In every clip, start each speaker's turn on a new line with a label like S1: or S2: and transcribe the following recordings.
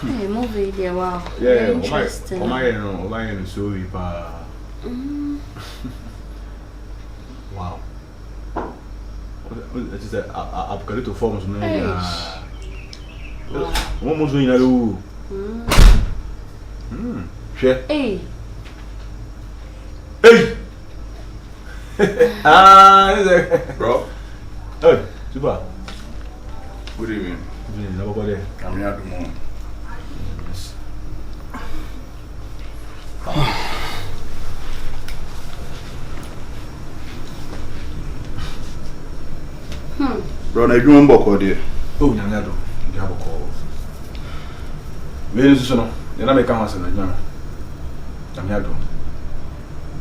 S1: Hey, movie there, wow.
S2: Yeah,
S1: interesting.
S2: Oh my, so wow. What is that? I've got it to form some. What was doing? Share.
S1: Hey.
S2: Hey. Bro. Hey, super.
S3: Good evening.
S2: Nobody.
S3: I'm here tomorrow. Bro, na you mboko there.
S2: Oh, nyanga do. Ndi aboko. Wele suso no. Na make am ase na nyanga. Nyanga do.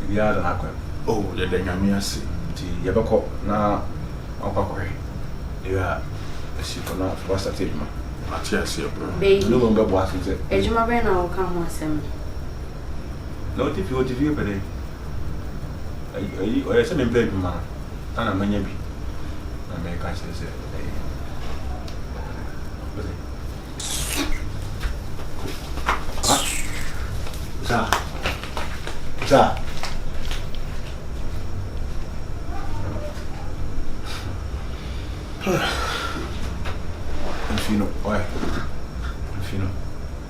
S2: Ndi ada na akwa.
S3: Oh, the nyame ase.
S2: Ti yebeko na akwakohe. Ya esi kona for start ejuma.
S3: Ati ase bro.
S1: Baby.
S2: No go bo ase se.
S1: Ejuma be na o kan ho asem.
S2: No TV bele. Ai o ese me play ejuma. Ana manya bi. Na me ka se. Osaa. Infino, oi. Infino.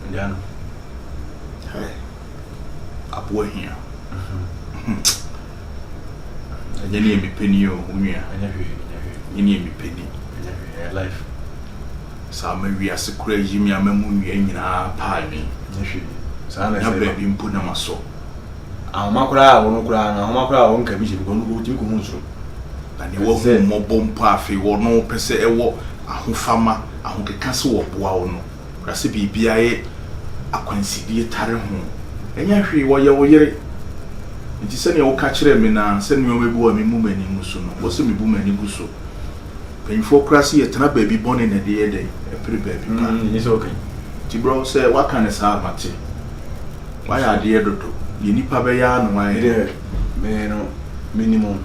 S2: Andiamo.
S3: Hey. Apo here. Anyani me penny o unua. Anyani me penny.
S2: Life.
S3: Sa ma wi ase kura yi mi amamu nua nyina pa mi.
S2: Sa na
S3: Na baby mpu na maso.
S2: Ahoma wono kura na ahoma kura won ka bi je ko no timi ko hunsuro.
S3: Na ne wo hu mo bompo afi wo no pese ewo ahofama ahokeka se wo boa wo no. Rase bibia ye akwansidie tare ho. Enya hwe wo ye wo yere. Nti se ne wo ka kire me na se ne wo mebu wa me mu mani muso no. Wo se me bu mani guso. Penfo krasi ye tena baby bone na de ye de. E pre baby pa.
S2: Ni so okay.
S3: Ti bro se wa kan sa mate. Wa ya de dodo. Ye nipa be ya no wa ye.
S2: Me no minimum.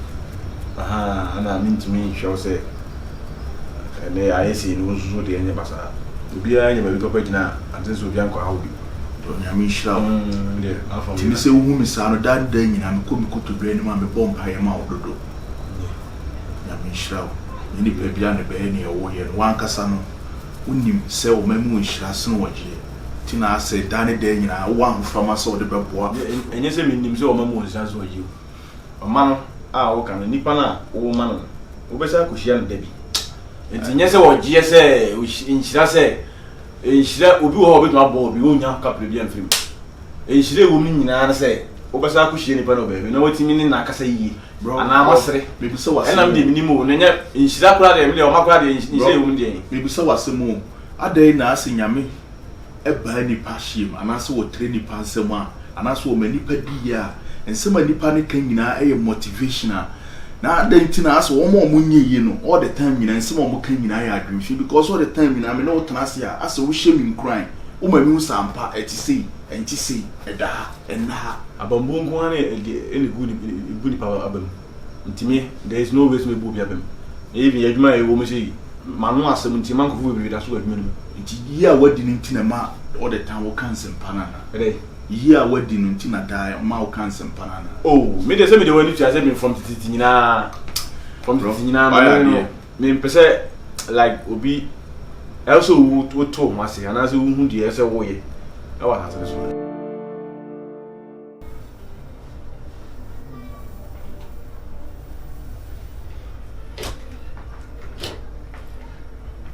S2: Aha, ana mintimi show say ne ayesi no so de enye basa. Obi anya ba bi ko pagina ante so bi anko ha obi.
S3: Do nyame hira wo.
S2: De afọ.
S3: Ti mi se wu mi sa no dan dan nyina me ko mi kotodwe ni ma me bom pa ye ma ododo. Nyame hira wo. Ni baby an be ni wo ye no wan kasa no. Unim se wo mamu hira se no woje. Ti na ase dan dan nyina wo ahofama se wo de beboa.
S2: Enye se minim se wo mamu hira se woje. Oma no a wo kan nipa na wo ma no. Wo be sa ko hia no da bi. Enti nye se woje se nhira se nhira obi wo obi ma bo obi wo nya kapre bi amfiri. Nhira wo mi nyina na se wo be sa ko hia nipa no ba bi na watimi ni na akasa yiye. Ana masere
S3: Me bi se wase.
S2: Ena me de minimo na nya nhira kura de me de o makura de nhira wo de.
S3: Me bi se wase mu. Adai na ase nyame e ba nipa hiem anase wo tre nipa nsem a anase wo manipa di ya ensem nipa ne kan nyina e motivational na adai ntina ase wo mo munye no all the time nyina ensem mo kan nyina ya adwemfi because all the time nyina me no tena ase a ase wo hye mi nkran wo ma mi usampa enti sei eda enna
S2: Abambo nko ane ene good power abam. Ntimi there is no way to me bu bi abam. Even adwuma e wo mo sei manu asem ntima nkofo bi da so adwuma no.
S3: nti yi a wadi no ntina ma all the time wo kan sempana na
S2: Ede
S3: yi a wadi no ntina da ma wo kan sempana na
S2: oh me dey say me dey wani to say me from titi nyina me pese like obi also wo to ma say ana say wo hu dey say wo ye e wa na say so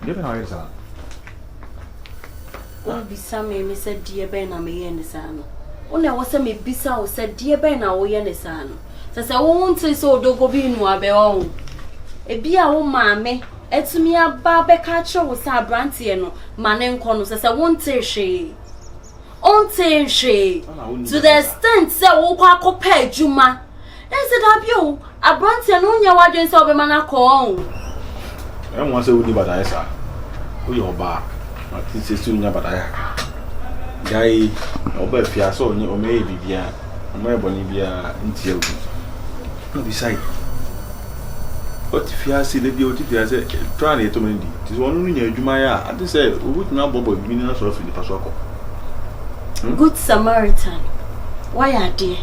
S2: Debe na yesa.
S1: O bisa me said dear ben na me ye ne sa no. O na wo se me bisa o said dear ben na wo ye ne sa no. Se wo wonte se odogo bi nu abe on. E bia wo maame etumi aba be ka kire wo sa brantie no mane nko no se wonte hwe. Onte hwe. To the extent se wo kwa kopa adwuma. Ese da bio abrantie no nya wadwen se obema na ko on.
S2: E mo se wo ni bada yesa. O yo ba. Ati se su nya bada ya. Gai oba fia so onye o me bibia. O me boni bia ntie obi. No be sai.
S3: But if you see the beauty, there's a trying to mend it. It's one in your Jumaya. I just say, we would not bubble millions of in the Pasoko.
S1: Good Samaritan. Why are dear?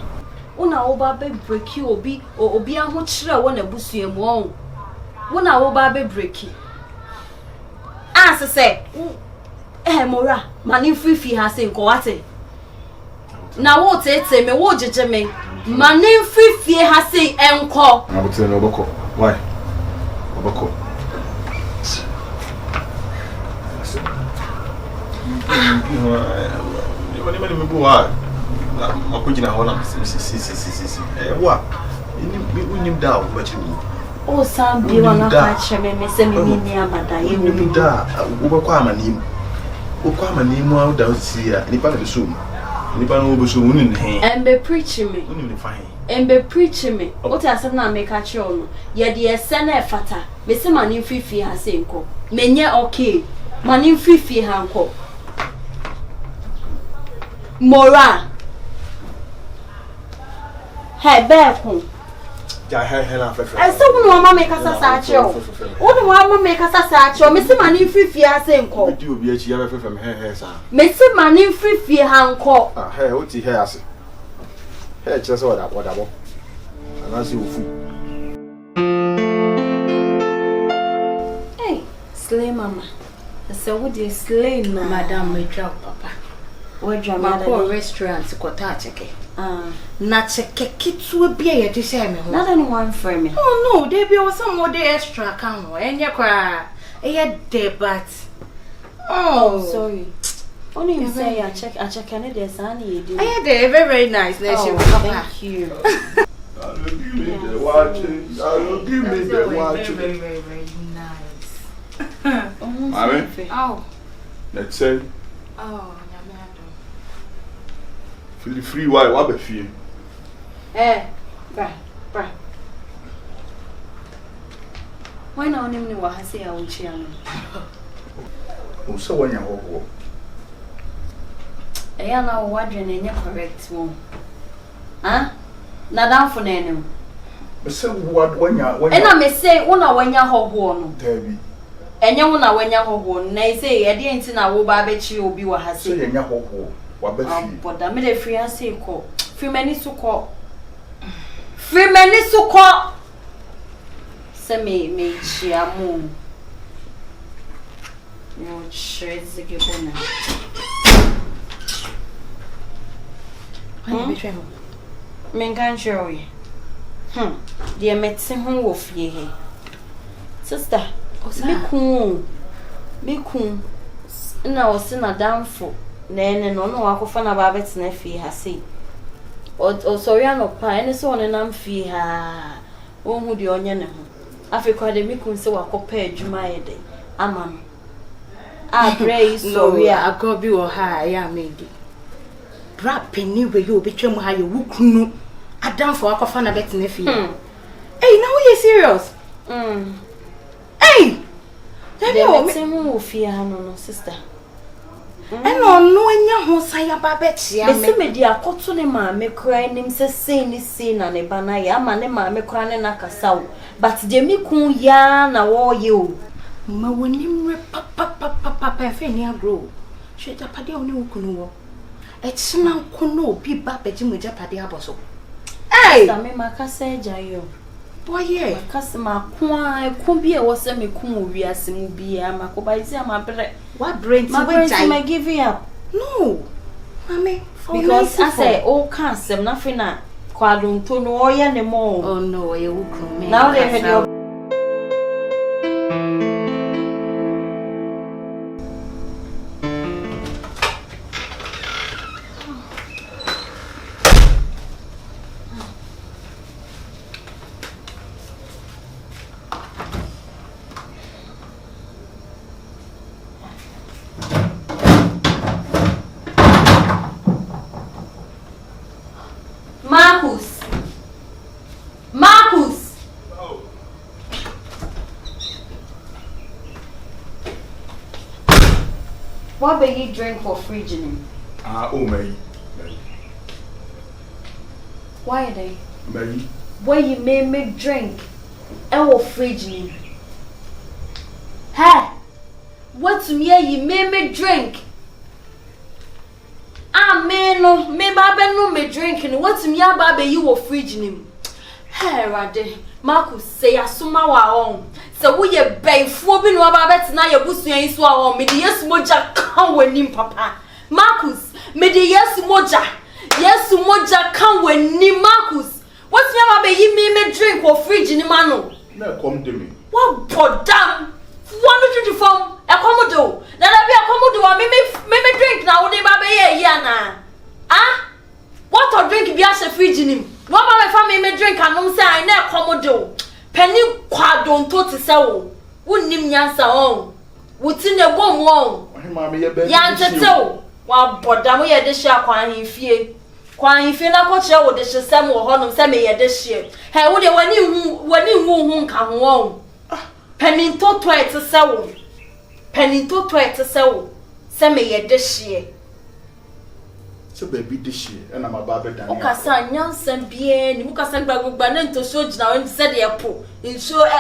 S1: Una oba be break you obi or obi a much one a bussy and wong. Una oba be break you. As I say, Mora, money free fee has in Coate. Now what it say me what judgment? Money free fee has say encore.
S3: I would say no boko. Why? Boko.
S1: Oh, some be one of catch me, send me near Madame.
S2: You da, Ubaquama name. Uquama name out down here, Nipan of the Zoom. Nipan over soon in hand.
S1: And be preaching me.
S2: Fine.
S1: And be preaching me. What I said now make a chon. Yet the sene fata. Miss money free fee has seen co. Menya okay. Money free fee hanko. Mora. Hey, back home. I saw one make us a satchel. What one make us a satchel. Missy money free fee has seen co.
S2: You be a chia from her, sir.
S1: Missy money free fee hanko.
S2: Hey, what he has. Hey, just what I want. And I see you.
S1: Hey, slay mama. So would you slay Madame Mitchell, Papa? What your mother restaurants got touch. Not a kids will be a disable. Not anyone for me. Oh no, there be some more extra come and you cry. A day, but oh, sorry. Only you say I check Canada, Sunny. I had a very nice nation. Thank you.
S3: I will give me the watching. I will give me the watching.
S1: Very nice. Oh,
S3: Let's say,
S1: oh,
S3: feel free. Why? What be fear?
S1: Bra. Why not only what I say I will cheer me?
S3: Oh, so when you walk.
S1: I am now wondering in your correct one. Huh? Not down for name.
S3: So what when you
S1: and I may say, when you're home,
S3: Debbie.
S1: And you want when you're home, they say, I didn't see now, bet you will be what has said.
S3: And your home. What be
S1: but I made a free and say, call. Free many so call. Free many so call. Send me, she are moon. No, sure, it's a good one. Men can't show you. Dear medicine home wolf ye. Sister, me coon. Now, sin a downfall. Then, and no, I could find a babbit's nephew has seen. Or sorry, I'm not pie, and so on, and I'm fee ha. Oh, who the onion. Africa, the Mikun so I compared Jumaya day. Aman. I pray, sorry, I go be or high, I made. Brat penny where you betray how you would know. I done for a coffin a bet nephew. Hey, now you serious? Hey, there will fear no sister. And on knowing your whole side about Betsy, I see me dear cotton mamma crying him says saying scene and a banaya, man, and mamma crying a cassow. But the Mikun yarn a war you. Ma when him papa, Fenia grow. Shut up a deal no canoe. It's now cono be back at him with Japadi Aboso. Hey, I mean, my cassa jayo. Boy, yeah, customer, could be a was semi cool, we are some be a macobaizia, my bread. What brains my give you up? No, Mammy, because I say, oh, can't nothing at Quadrum to no anymore. Oh, no, you will come now. They had your Marcus. Oh. What will you drink for free, Jenny?
S3: Oh, May.
S1: Why are they?
S3: May.
S1: Why you may make drink? Ewo fridge ni. Hey, what to me me drink? Ah, me no, me babe no me drink ni. What to me babe you wo fridge ni? Hey, Rade, Marcus say asuma wa on. So we ye bayfo bi no babe tena ye busuan yi so a on. Me de yesu moja kan wanim papa. Marcus, me de yesu moja kan wanim Marcus. What me babe yi me drink wo fridge ni ma no?
S3: Na come to me.
S1: What bodam? One to form a commodo. That I be a commodo. Me drink now. They baby na. Ah? What or drink be as a fridge in him? What my family me drink and no say I na commodo. Penny quadon to sell. Wouldn't him yansa on. What's in the bomb wrong?
S3: Mammy, you better.
S1: Yansa. Well, bodam, we had the share quine fear. Quine fear na coach with the sham or honor semi this year. Hey, would you when you come home? Penny to try to sell. Penny to try to sell. Send me a dish year.
S3: So, baby, this year, and I'm a barber.
S1: Okasa, Nansen bien, Mukasan Bagubanan to show now and said the apple. In so in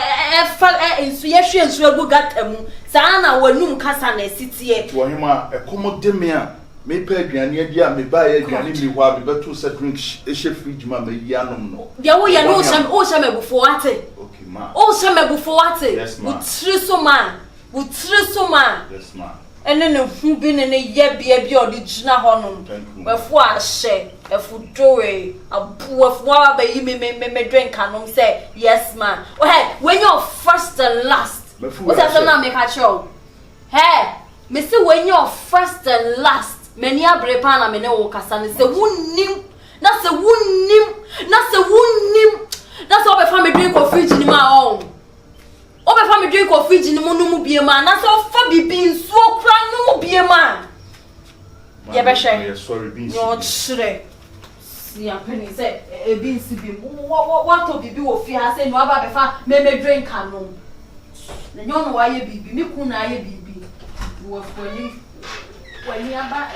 S1: Suyashi and Swabu got them. Sana were noon Casane city. To him, a commodemia. May pay Grandia, may buy a granny while we better to drink a chef fridge, mamma, yanum. There were no some Osaa before it. Okay, ma. Osaa before it. Yes, ma. Would so man. Yes, ma. And then who been in a year be a original honum. Before I share a food dory, a poor flower by you may drink and say, yes, man. Oh, hey, when you're first and last, what's that make a show? Hey, Mr. When you're first and last. Many a brepana me no Okasan is a wound. That's a wound. That's a wound. That's all the family drink of fridge in my own. All the family drink of fridge in the monumu be a man. That's all Fabi being so crying no be a man. Yeah, sorry, being no sure. See, I'm penny say a beans to be what to be of fear. I say no about the fat may drink canon. Then you know why you be me kuna ye be. What for you? When you are back,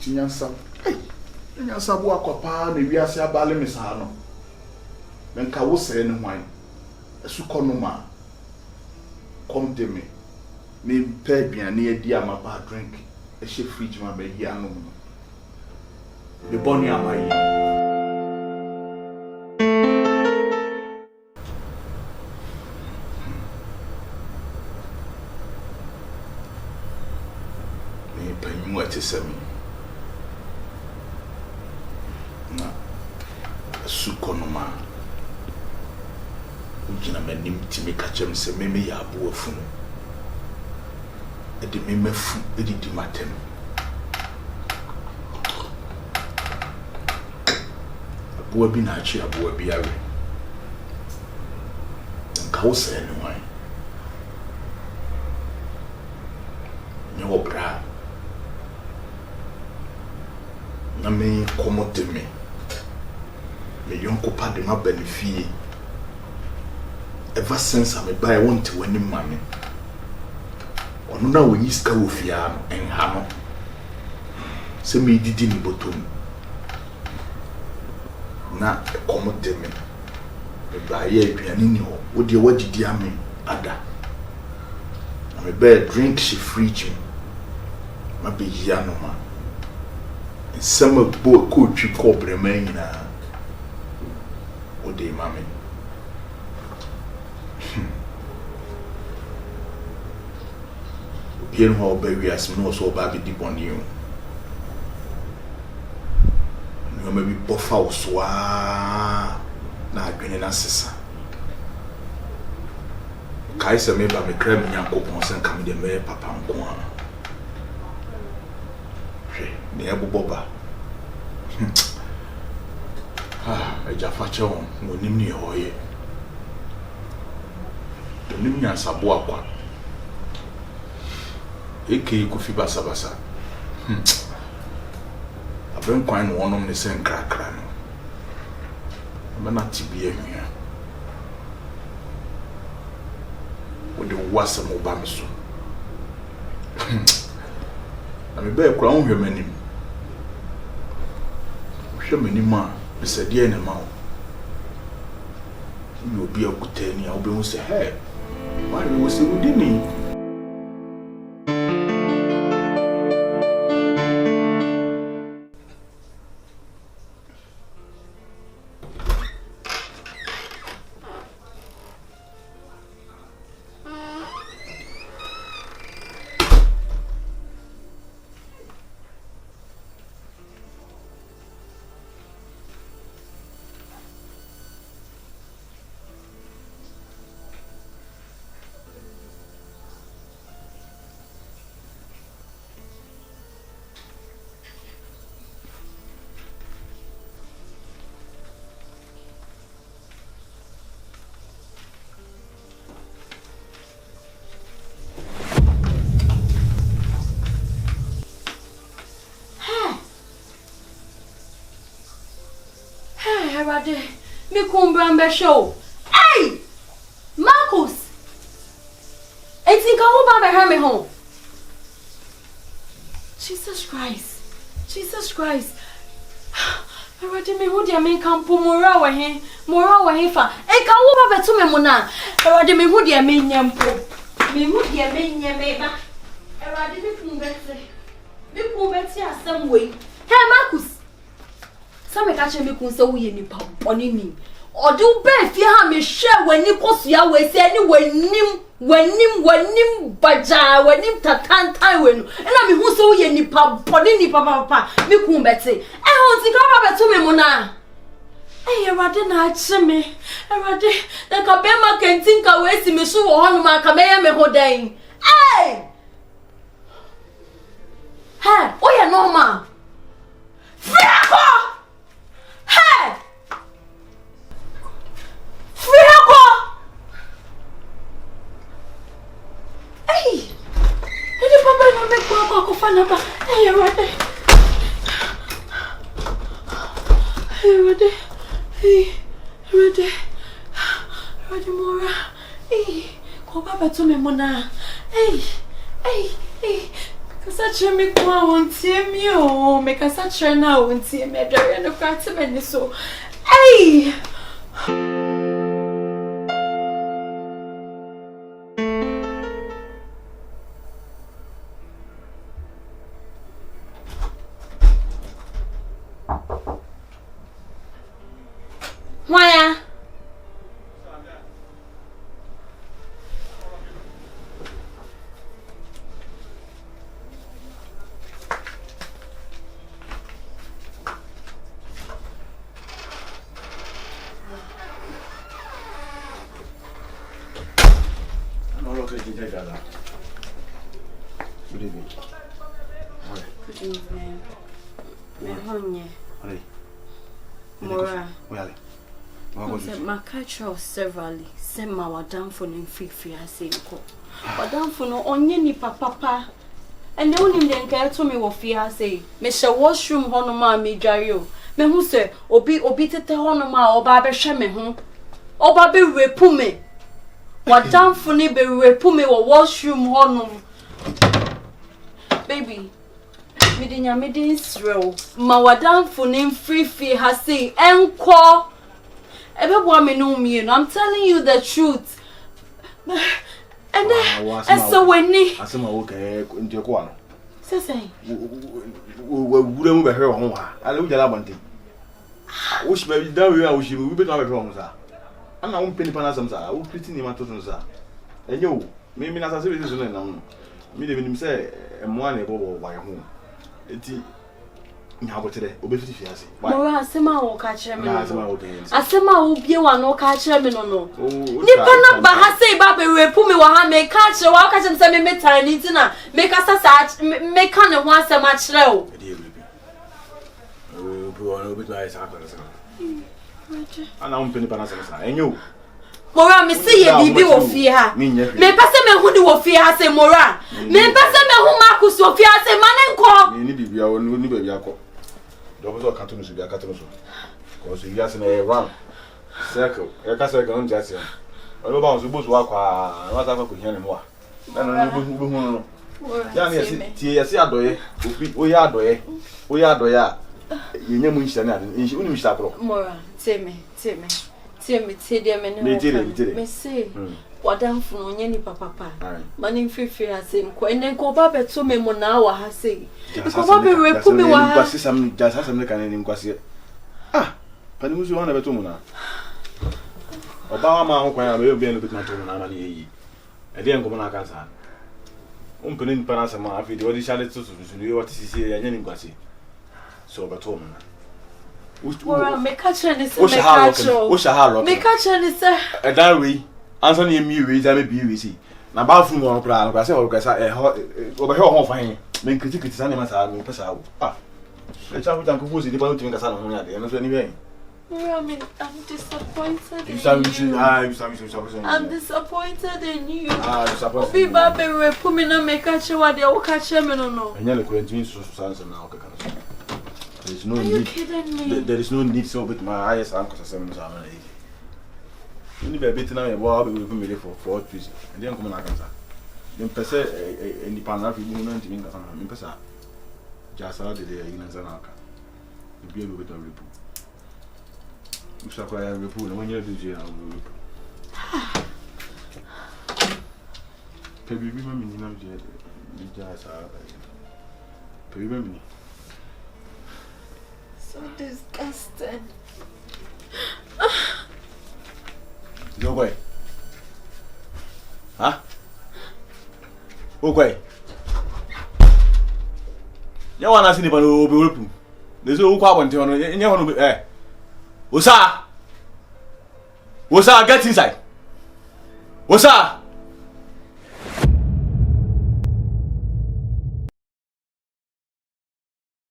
S3: Chinyansa. Hey, Chinyansa bo akopa na wiase abale misa no. Menka wo se ne hwan. Esuko no ma. Come to me. Me pay aduane adi ama ba drink. E she fridge ma be yi anu no. Me boni amayi. Semi na sukonoma ujina manim timi kachem se meme ya abu afunu edi meme fu edi di matem abu bi na achi abu bi awe nka wo se ni wan nyo bra na me komote me yonko pa de ma benefie ever since I buy want to win money onu na we iska wo fia no enha no se me didi ni botom na komote me buy aduane ni ho wo de wadidi ame ada na me buy drink she fridge me ma be ya no ma some boy coach you cobre na o de mame bien ho be wi as no so ba be di boni o no me bi bofa o so na adwene na sesa kai se me ba me kra me nyankopon sen kam de me papa nko a ne eboboba eja fache won wonim ni hoye donim nya sabo akwa eke ku fi basa aben kwan no wonom ne sen krakra no amana tibia hwia wode wasa mo ba me so na me be kura ho hwemanim hwɛ m'anima bisa deɛ na ma wo you obi a kutani a obi hu sɛ hey why we say we didn't
S1: Me kumbrambe show. Hey! Marcus! I think I will be home. Jesus Christ. Jesus Christ. I read me who dear men come for Mora wa fa. E ka wo ba beto me mo na. I read me who dear men nyampo. Me who dear men nyameba. I read me kumbete. Me kumbete asem we. Hey Marcus. Some catch me kun so we nipa boni ni. Odu be fi ha me hwe wani kosua we se ni wanim baja wanim tatantan we no. Na me hu so we nipa boni ni papa me kun bete. E ho ti ka ba beto me mo na. Eh Ewade na ache me. Ewade na ka be ma kentin ka we si me so wo hono ma ka me ye me ho dan. Eh! Ha, o ye normal. Frako! Hey! Frako! Hey! Ini papa na me kwa kwa fana ba. Hey, Ewade. Ewade. Hey, Ewade. Ewade Mora. Hey, ko baba to me mona. Hey. Kasa me kwa wontie mi o. Me kasa na wontie me dare no kwate me ni so. Hey! Why?
S2: Good evening.
S1: Good evening. Me honye.
S2: Hey.
S1: Mora.
S2: Well.
S1: My culture severally. Send my wadam for no free I say ko. Wadam for no onye ni papa. And the only then care to me wo fear say. Me she washroom hono ma me dware o. Me hu se obi tete hono ma oba be hwe me ho. Oba be repu me. Wadam for ni be repu me wo washroom hono. Baby, me din sro. Ma wadam for ni free ha say enko. Everyone me know me, and I'm telling you the truth. And then, so when I
S2: say my okay, into your
S1: say,
S2: we wouldn't be here on one. I look at that one thing. Wish maybe that we are wishing we better have a wrong, sir. And I won't penny panasam, sir. I will pretty name at sir. And you, maybe not as if it is on me, even him say, and one above by home. Nyabo today, obe 50 fiase.
S1: Mora asema wo ka kire me no.
S2: Asema wo ben.
S1: Asema wo bie wa no ka kire me no. Nipa na ba ha sei ba be repu me wa ha me ka kire wa ka kire se me metan ni tina. Me ka sa me ka ne ho asema kire o.
S2: E dey repu. Obi try sa ka sa. Ana un peni panasa sa. Enyo.
S1: Mora me se ye bibi wo fie ha. Me pese me hu di wo fie ha se Mora. Me pese me hu Marcus wo fie ha se mane nko.
S2: Ni bibi a wonu ni bibi akọ. Dobo cartoon so be a cartoon so. Because you just in a round circle. You can say on just here. All about so both work what have ko hian mo a. Na no hu no. Ya na see adoye. Obi o ya adoye. O ya adoye a. You know, Munch and you shouldn't start.
S1: Mora, tell me, dear man, me say, what damn for any papa. Money free as in Queen and go back to me Monawa has say. Probably report me what some just has some can quasi. Ah, but who's one of a tumuna? Obama, when I will be a bit more money. I didn't go on a cancer. Umpenin Panasama, if you already shouted to you what is here and quasi. So, but woman. Make catch and it's a make catch and it's a diary. Answer me, read, I may be easy. Now, about from one plan, I say, over here, home fine. Make critics animals are me pass out. Ah, the child with Uncle Pussy developed in Casano, and that's anyway. I'm disappointed. I'm disappointed in you. Be Barbara, put me no make catch you what they will catch him and no. And you're acquainted to Sons and now. There is no need. There is no need so with my eyes, Uncle Samuels. You need a bit now, well, we will be for 4 trees. And then come on, I can say. Then per se, any panel, you won't think of some pesa. Just out the day in Zanaka. You be able to report. You shall cry a report when you're the jail. Baby, remember me, no jet. You just are. Remember me. So disgusting. Go away. Huh? Go away. You want to see the people? There's no one to anyone. Osaa! Osaa, get inside! Osaa!